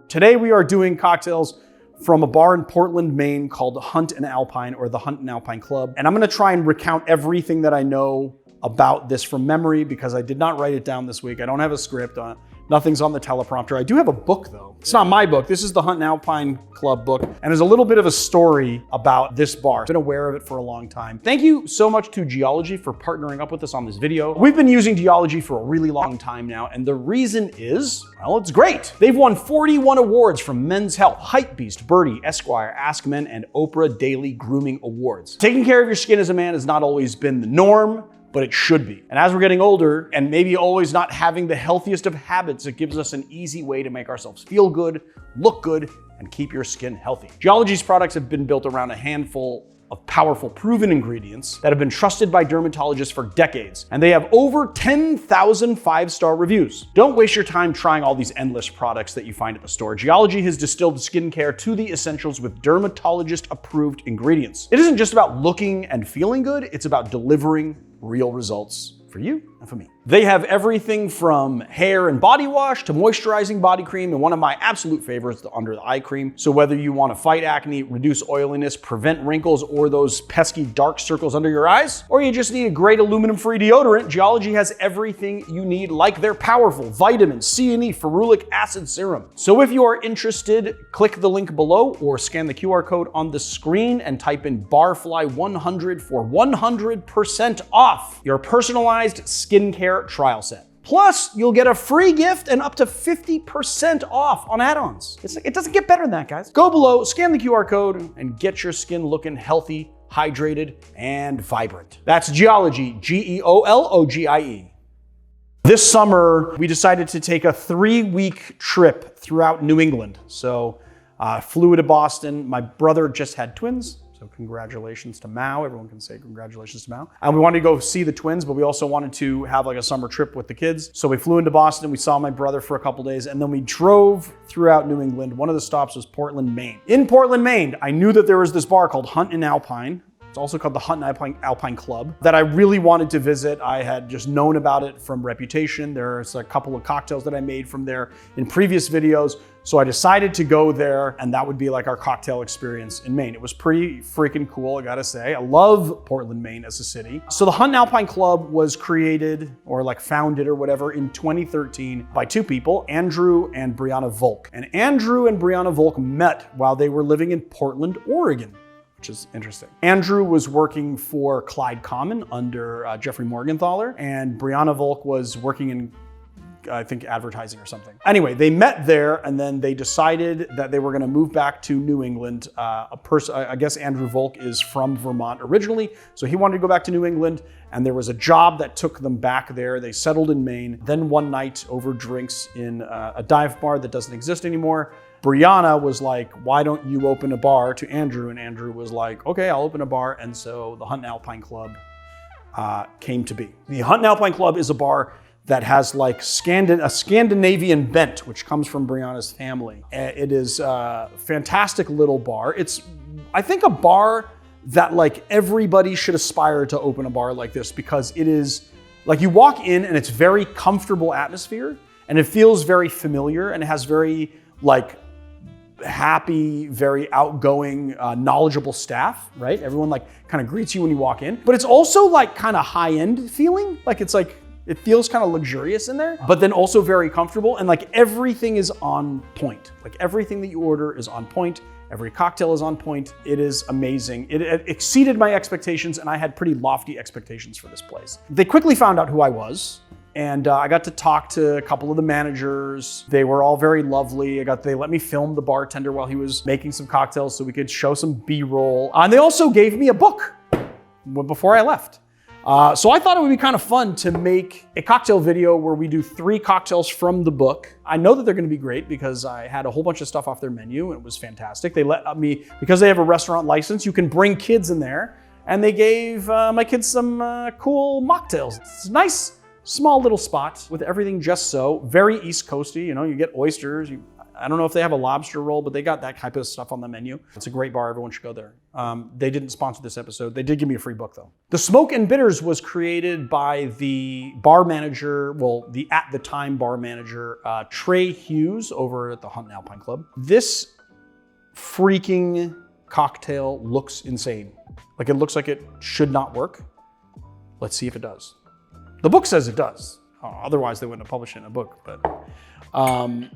Today we are doing cocktails from a bar in Portland, Maine called Hunt and Alpine, or the Hunt and Alpine Club. And I'm gonna try and recount everything that I know about this from memory because I did not write it down this week. I don't have a script on it. Nothing's on the teleprompter. I do have a book though. It's not my book. This is the Hunt and Alpine Club book. And there's a little bit of a story about this bar. I've been aware of it for a long time. Thank you so much to Geology for partnering up with us on this video. We've been using Geology for a really long time now. And the reason is, well, it's great. They've won 41 awards from Men's Health, Hypebeast, Birdie, Esquire, Ask Men, and Oprah Daily Grooming Awards. Taking care of your skin as a man has not always been the norm, but it should be. And as we're getting older and maybe always not having the healthiest of habits, it gives us an easy way to make ourselves feel good, look good, and keep your skin healthy. Geology's products have been built around a handful of powerful proven ingredients that have been trusted by dermatologists for decades. And they have over 10,000 five-star reviews. Don't waste your time trying all these endless products that you find at the store. Geology has distilled skincare to the essentials with dermatologist-approved ingredients. It isn't just about looking and feeling good, it's about delivering real results for you and for me. They have everything from hair and body wash to moisturizing body cream, and one of my absolute favorites, the under the eye cream. So whether you want to fight acne, reduce oiliness, prevent wrinkles or those pesky dark circles under your eyes, or you just need a great aluminum-free deodorant, Geology has everything you need, like their powerful vitamin C and E ferulic acid serum. So if you are interested, click the link below or scan the QR code on the screen and type in BARFLY100 for 100% off your personalized skincare trial set. Plus, you'll get a free gift and up to 50% off on add-ons. It doesn't get better than that, guys. Go below, scan the QR code, and get your skin looking healthy, hydrated, and vibrant. That's Geology, Geologie. This summer, we decided to take a 3-week trip throughout New England. So, flew to Boston. My brother just had twins. So congratulations to Mao. Everyone can say congratulations to Mao. And we wanted to go see the twins, but we also wanted to have like a summer trip with the kids. So we flew into Boston, we saw my brother for a couple days, and then we drove throughout New England. One of the stops was Portland, Maine. In Portland, Maine, I knew that there was this bar called Hunt and Alpine. It's also called the Hunt and Alpine Club that I really wanted to visit. I had just known about it from reputation. There's a couple of cocktails that I made from there in previous videos. So I decided to go there, and that would be like our cocktail experience in Maine. It was pretty freaking cool, I gotta say. I love Portland, Maine as a city. So the Hunt and Alpine Club was created or like founded or whatever in 2013 by two people, Andrew and Brianna Volk. And Andrew and Brianna Volk met while they were living in Portland, Oregon, which is interesting. Andrew was working for Clyde Common under Jeffrey Morgenthaler, and Brianna Volk was working in, I think, advertising or something. Anyway, they met there, and then they decided that they were gonna move back to New England. I guess Andrew Volk is from Vermont originally, so he wanted to go back to New England, and there was a job that took them back there. They settled in Maine. Then one night over drinks in a dive bar that doesn't exist anymore, Brianna was like, why don't you open a bar, to Andrew? And Andrew was like, okay, I'll open a bar. And so the Hunt and Alpine Club came to be. The Hunt and Alpine Club is a bar that has like a Scandinavian bent, which comes from Brianna's family. It is a fantastic little bar. It's, I think, a bar that like everybody should aspire to open a bar like this, because it is like you walk in and it's very comfortable atmosphere, and it feels very familiar, and it has very like happy, very outgoing, knowledgeable staff, right? Everyone like kind of greets you when you walk in, but it's also like kind of high-end feeling. Like it's like, it feels kind of luxurious in there, but then also very comfortable, and like everything is on point. Like everything that you order is on point. Every cocktail is on point. It is amazing. It exceeded my expectations, and I had pretty lofty expectations for this place. They quickly found out who I was, and I got to talk to a couple of the managers. They were all very lovely. They let me film the bartender while he was making some cocktails so we could show some B-roll. And they also gave me a book before I left. So I thought it would be kind of fun to make a cocktail video where we do 3 cocktails from the book. I know that they're gonna be great because I had a whole bunch of stuff off their menu, and it was fantastic. They let me, because they have a restaurant license, you can bring kids in there, and they gave my kids some cool mocktails. It's a nice, small little spot with everything just so. Very East Coasty, you know, you get oysters. I don't know if they have a lobster roll, but they got that type of stuff on the menu. It's a great bar. Everyone should go there. They didn't sponsor this episode. They did give me a free book though. The Smoke and Bitters was created by the bar manager, well, the at the time bar manager, Trey Hughes over at the Hunt and Alpine Club. This freaking cocktail looks insane. Like it looks like it should not work. Let's see if it does. The book says it does. Otherwise they wouldn't have published it in a book, but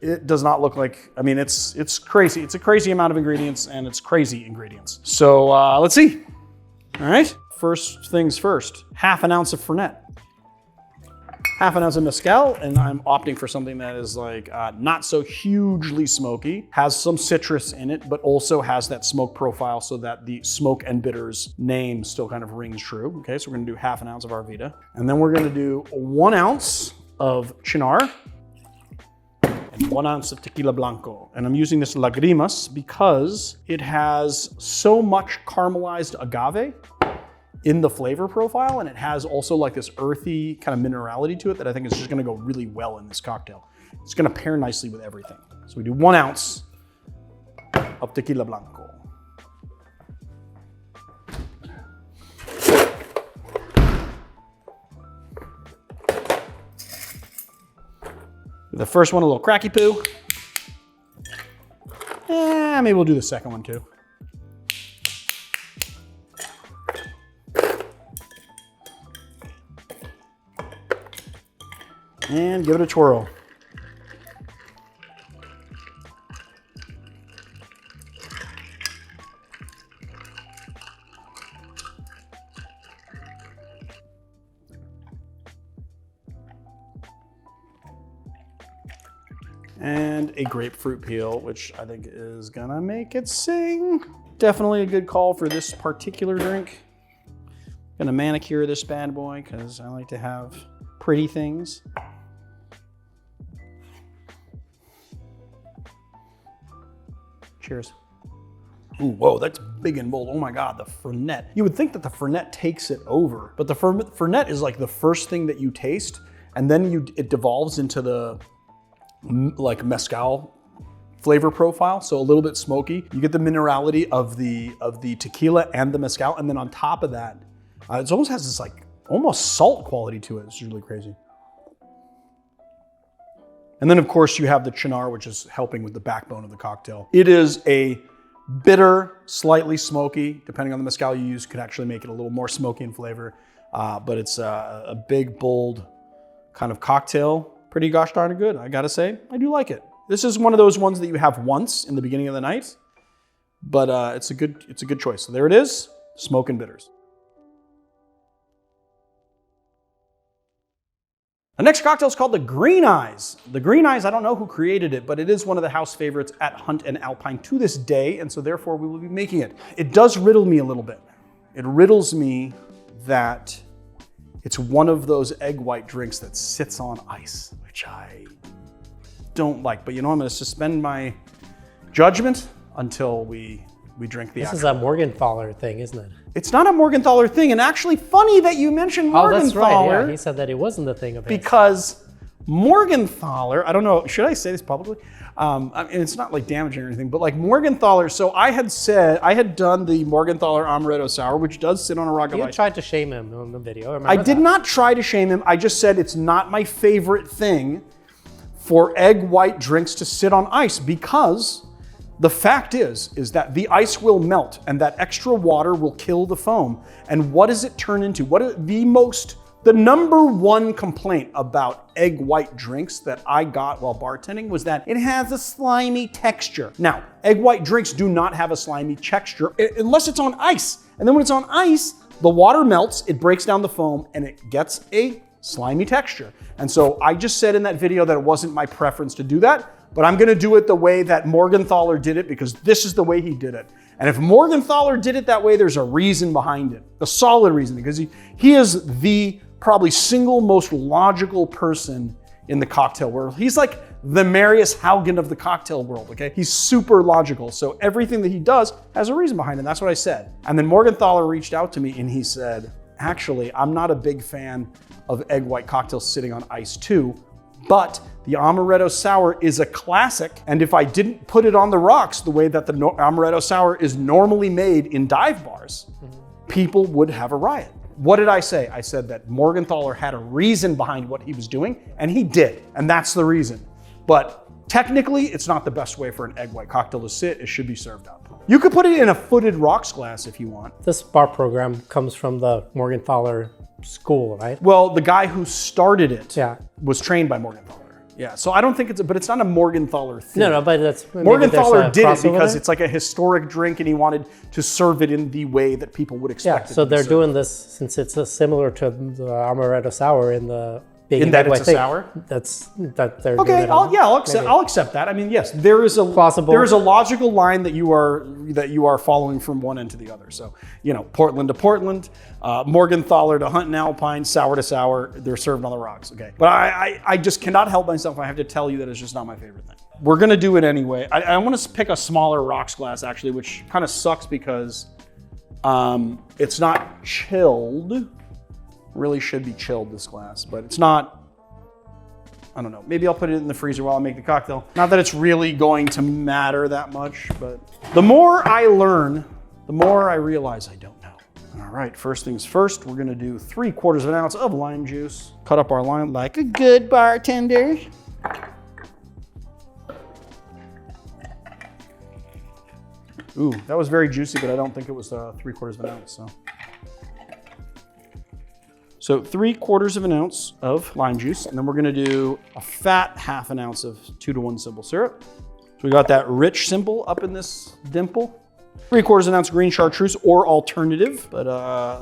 it does not look like, I mean, it's crazy. It's a crazy amount of ingredients and it's crazy ingredients. So let's see. All right, first things first, half an ounce of Fernet. Half an ounce of Mezcal, and I'm opting for something that is like not so hugely smoky, has some citrus in it, but also has that smoke profile so that the Smoke and Bitters name still kind of rings true. Okay, so we're gonna do half an ounce of Arvida. And then we're gonna do 1 ounce of Cynar and 1 ounce of Tequila Blanco. And I'm using this Lagrimas because it has so much caramelized agave in the flavor profile, and it has also like this earthy kind of minerality to it that I think is just gonna go really well in this cocktail. It's gonna pair nicely with everything. So we do 1 ounce of Tequila Blanco. The first one, a little cracky poo. Maybe we'll do the second one too. And give it a twirl. And a grapefruit peel, which I think is gonna make it sing. Definitely a good call for this particular drink. Gonna manicure this bad boy because I like to have pretty things. Cheers. Ooh, whoa, that's big and bold. Oh my God, the Fernet. You would think that the Fernet takes it over, but the Fernet is like the first thing that you taste, and then it devolves into the like Mezcal flavor profile, so a little bit smoky. You get the minerality of the tequila and the Mezcal, and then on top of that, it almost has this like almost salt quality to it. It's really crazy. And then of course you have the Cynar, which is helping with the backbone of the cocktail. It is a bitter, slightly smoky, depending on the Mezcal you use, could actually make it a little more smoky in flavor. But it's a big, bold kind of cocktail. Pretty gosh darn good, I gotta say. I do like it. This is one of those ones that you have once in the beginning of the night, but it's a good choice. So there it is, Smoke and Bitters. The next cocktail is called the Green Eyes. The Green Eyes, I don't know who created it, but it is one of the house favorites at Hunt and Alpine to this day, and so therefore we will be making it. It does riddle me a little bit. It riddles me that it's one of those egg white drinks that sits on ice, which I don't like. But you know, I'm gonna suspend my judgment until we drink the actual. This is a Morgenthaler thing, isn't it? It's not a Morgenthaler thing, and actually funny that you mentioned Morgenthaler. Oh, that's right, yeah, he said that it wasn't the thing of his. Because Morgenthaler, I don't know, should I say this publicly? I mean, it's not like damaging or anything, but like Morgenthaler, so I had done the Morgenthaler Amaretto Sour, which does sit on a rock of ice. You tried to shame him on the video, I did not try to shame him, I just said it's not my favorite thing for egg white drinks to sit on ice, because the fact is that the ice will melt and that extra water will kill the foam. And what does it turn into? The number one complaint about egg white drinks that I got while bartending was that it has a slimy texture. Now, egg white drinks do not have a slimy texture unless it's on ice. And then when it's on ice, the water melts, it breaks down the foam, and it gets a slimy texture. And so I just said in that video that it wasn't my preference to do that, but I'm gonna do it the way that Morgenthaler did it, because this is the way he did it. And if Morgenthaler did it that way, there's a reason behind it, a solid reason, because he is the probably single most logical person in the cocktail world. He's like the Marius Haugen of the cocktail world, okay? He's super logical, so everything that he does has a reason behind it, and that's what I said. And then Morgenthaler reached out to me and he said, actually, I'm not a big fan of egg white cocktails sitting on ice too, But the Amaretto Sour is a classic, and if I didn't put it on the rocks the way that the Amaretto Sour is normally made in dive bars, people would have a riot. What did I say? I said that Morgenthaler had a reason behind what he was doing, and he did, and that's the reason. But technically, it's not the best way for an egg white cocktail to sit. It should be served up. You could put it in a footed rocks glass if you want. This bar program comes from the Morgenthaler school, right? Well, the guy who started it Yeah. was trained by Morgenthaler. Yeah, so I don't think but it's not a Morgenthaler thing. No, but that's... Morgenthaler did it because there? it's like a historic drink and he wanted to serve it in the way that people would expect it so to be they're served. doing this since it's similar to the Amaretto Sour in the... In that it's a sour? That they're Okay, doing it I'll accept that. I mean, yes, there is a logical line that you are following from one end to the other. So, Portland to Portland, Morgenthaler to Hunt and Alpine, sour to sour, they're served on the rocks. Okay, but I just cannot help myself. I have to tell you that it's just not my favorite thing. We're gonna do it anyway. I want to pick a smaller rocks glass actually, which kind of sucks because it's not chilled. Really should be chilled, this glass, but it's not. I don't know. Maybe I'll put it in the freezer while I make the cocktail. Not that it's really going to matter that much, but the more I learn, the more I realize I don't know. All right, first things first, we're gonna do 3/4 ounce of lime juice. Cut up our lime like a good bartender. Ooh, that was very juicy, but I don't think it was 3/4 ounce, So 3/4 ounce of lime juice, and then we're gonna do a fat 1/2 ounce of 2-to-1 simple syrup. So we got that rich simple up in this dimple. 3/4 ounce green chartreuse or alternative, but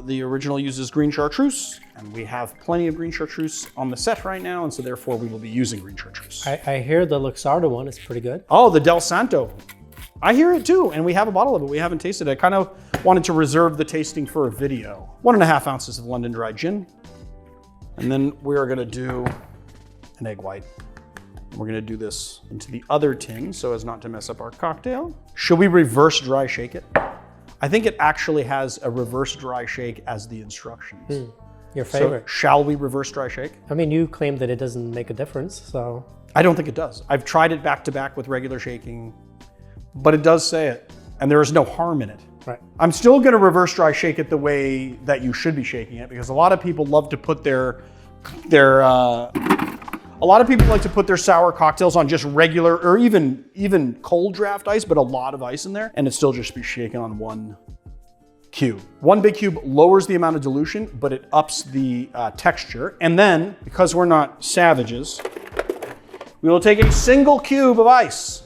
the original uses green chartreuse, and we have plenty of green chartreuse on the set right now, and so therefore we will be using green chartreuse. I hear the Luxardo one is pretty good. Oh, the Del Santo. I hear it too, and we have a bottle of it. We haven't tasted it. I kind of wanted to reserve the tasting for a video. 1.5 ounces of London Dry Gin. And then we are gonna do an egg white. We're gonna do this into the other tin so as not to mess up our cocktail. Should we reverse dry shake it? I think it actually has a reverse dry shake as the instructions. Your favorite. So shall we reverse dry shake? I mean, you claim that it doesn't make a difference, so. I don't think it does. I've tried it back to back with regular shaking, but it does say it, and there is no harm in it. Right. I'm still gonna reverse dry shake it the way that you should be shaking it, because a lot of people love to put their sour cocktails on just regular or even cold draft ice, but a lot of ice in there, and it still just be shaken on one cube. One big cube lowers the amount of dilution, but it ups the texture. And then, because we're not savages, we will take a single cube of ice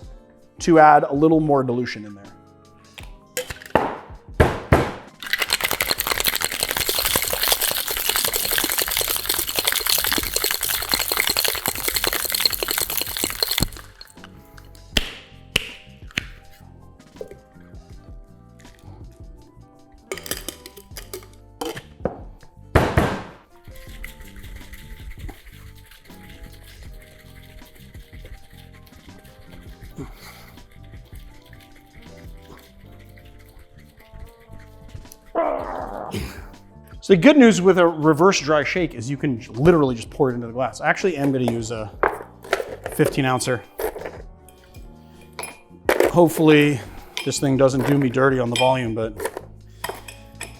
to add a little more dilution in there. So the good news with a reverse dry shake is you can literally just pour it into the glass. I actually am gonna use a 15 ouncer. Hopefully this thing doesn't do me dirty on the volume, but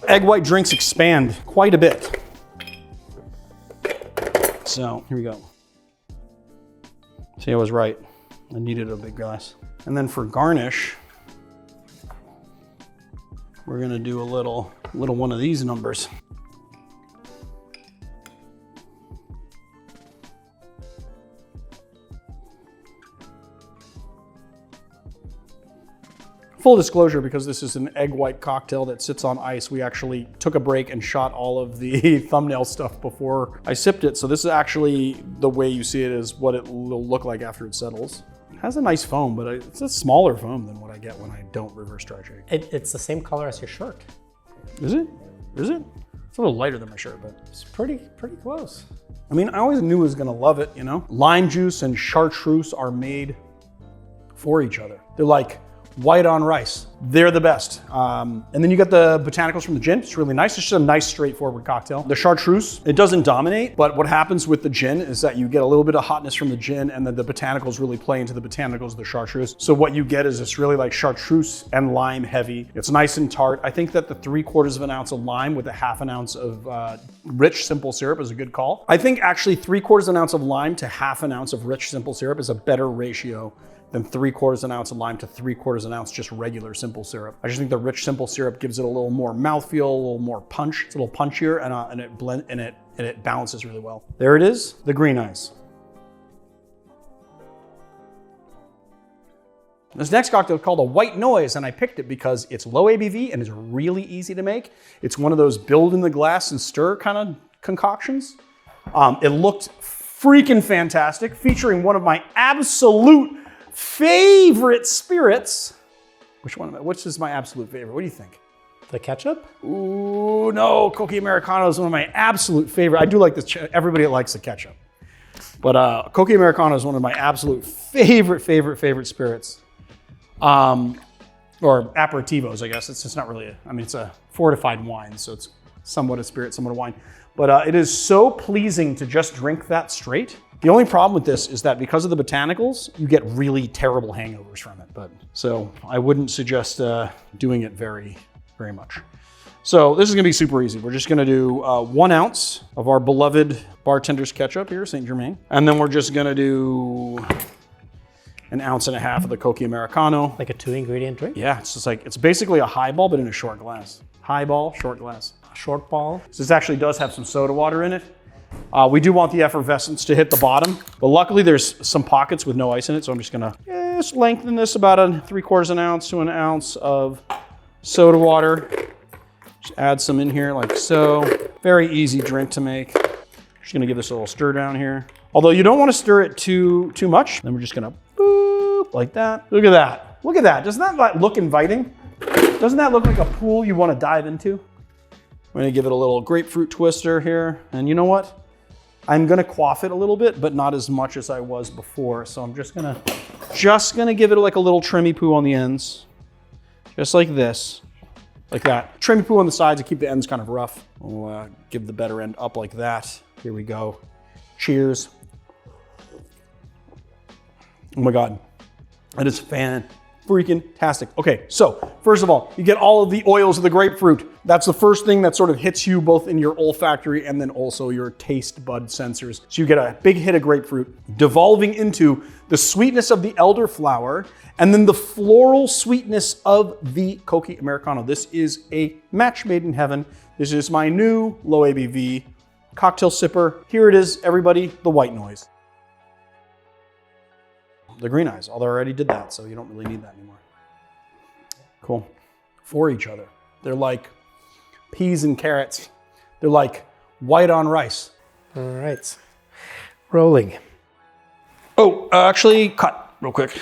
egg white drinks expand quite a bit. So here we go. See, I was right. I needed a big glass. And then for garnish, we're gonna do a little one of these numbers. Full disclosure, because this is an egg white cocktail that sits on ice, we actually took a break and shot all of the thumbnail stuff before I sipped it. So this is actually the way you see it is what it will look like after it settles. It has a nice foam, but it's a smaller foam than what I get when I don't reverse dry shake. It's the same color as your shirt. Is it? Is it? It's a little lighter than my shirt, but it's pretty close. I mean, I always knew I was gonna love it, you know? Lime juice and chartreuse are made for each other. They're like white on rice. They're the best. And then you got the botanicals from the gin. It's really nice. It's just a nice, straightforward cocktail. The Chartreuse, it doesn't dominate, but what happens with the gin is that you get a little bit of hotness from the gin, and then the botanicals really play into the botanicals of the Chartreuse. So what you get is it's really like Chartreuse and lime heavy. It's nice and tart. I think that the 3/4 ounce of lime with a 1/2 ounce of rich simple syrup is a good call. I think actually 3/4 ounce of lime to 1/2 ounce of rich simple syrup is a better ratio than 3/4 ounce of lime to 3/4 ounce just regular simple syrup. I just think the rich simple syrup gives it a little more mouthfeel, a little more punch. It's a little punchier, and it balances really well. There it is, the Green Eyes. This next cocktail is called a White Noise, and I picked it because it's low ABV and is really easy to make. It's one of those build in the glass and stir kind of concoctions. It looked freaking fantastic, featuring one of my absolute favorite spirits. Which is my absolute favorite? What do you think? The ketchup? Ooh, no, Cocchi Americano is one of my absolute favorite. I do like this, everybody likes the ketchup. But Cocchi Americano is one of my absolute favorite spirits. Or aperitivos, I guess. It's not really, it's a fortified wine, so it's somewhat a spirit, somewhat a wine. But it is so pleasing to just drink that straight. The only problem with this is that because of the botanicals, you get really terrible hangovers from it. So I wouldn't suggest doing it very much. So this is gonna be super easy. We're just gonna do 1 ounce of our beloved bartender's ketchup here, St-Germain. And then we're just gonna do 1.5 ounces of the Cocchi Americano. Like a 2-ingredient drink? Yeah, it's just like, it's basically a highball, but in a short glass. Highball, short glass. Short ball. So this actually does have some soda water in it. We do want the effervescence to hit the bottom, but luckily there's some pockets with no ice in it, so I'm just gonna just lengthen this about 3/4 ounce to 1 ounce of soda water. Just add some in here like so. Very easy drink to make. Just gonna give this a little stir down here. Although you don't want to stir it too much. Then we're just gonna boop like that. Look at that. Look at that. Doesn't that look inviting? Doesn't that look like a pool you want to dive into? We're gonna give it a little grapefruit twister here. And you know what? I'm gonna quaff it a little bit, but not as much as I was before. So I'm just gonna give it like a little trimmy poo on the ends. Just like this, like that. Trimmy poo on the sides to keep the ends kind of rough. We'll give the better end up like that. Here we go. Cheers. Oh my God, that is freaking-tastic. Okay, so first of all, you get all of the oils of the grapefruit. That's the first thing that sort of hits you both in your olfactory and then also your taste bud sensors. So you get a big hit of grapefruit devolving into the sweetness of the elderflower and then the floral sweetness of the Cocchi Americano. This is a match made in heaven. This is my new low ABV cocktail sipper. Here it is, everybody, the White Noise. The Green Eyes, although I already did that, so you don't really need that anymore. Cool. For each other. They're like peas and carrots. They're like white on rice. All right. Rolling. Oh, actually, cut real quick.